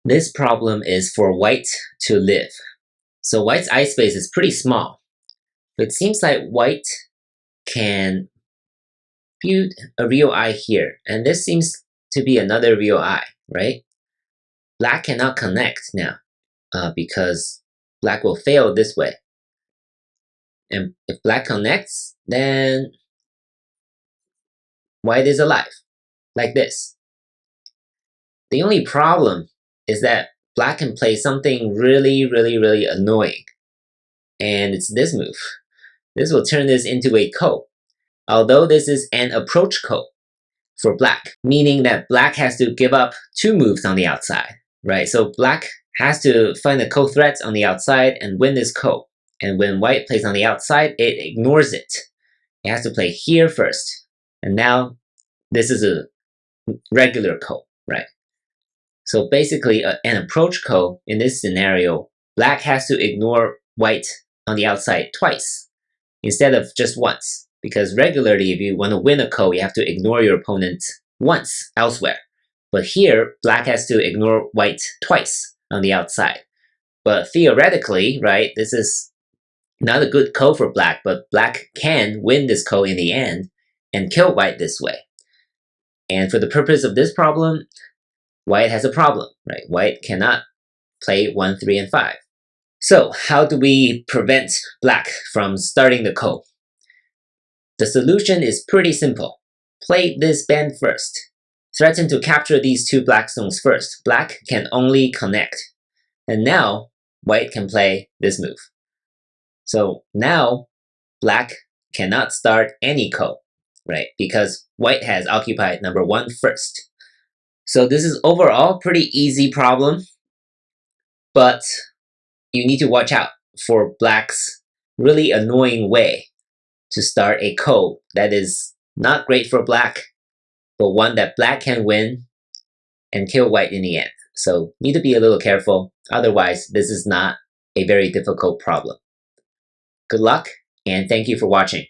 This problem is for white to live. So white's eye space is pretty small. It seems like white can build a real eye here, and this seems to be another real eye, right? Black cannot connect now because black will fail this way. And if black connects, then white is alive, like this. The only problem is that black can play something really annoying. And it's this move. This will turn this into a ko. Although this is an approach ko for black, meaning that black has to give up 2 moves on the outside, right? So black has to find the ko threats on the outside and win this ko. And when white plays on the outside, it ignores it. It has to play here first. And now this is a regular ko, right? So basically an approach ko in this scenario, black has to ignore white on the outside twice instead of just once. Because regularly, if you want to win a ko, you have to ignore your opponent once elsewhere. But here, black has to ignore white twice on the outside. But theoretically, right, this is not a good ko for black, but black can win this ko in the end and kill white this way. And for the purpose of this problem, white has a problem, right? White cannot play 1, 3, and 5. So how do we prevent black from starting the ko? The solution is pretty simple. Play this band first. Threaten to capture these 2 black stones first. Black can only connect. And now, white can play this move. So now, black cannot start any ko, right? Because white has occupied number 1 first. So this is overall pretty easy problem, but you need to watch out for black's really annoying way to start a ko that is not great for black, but one that black can win and kill white in the end. So need to be a little careful, otherwise this is not a very difficult problem. Good luck, and thank you for watching.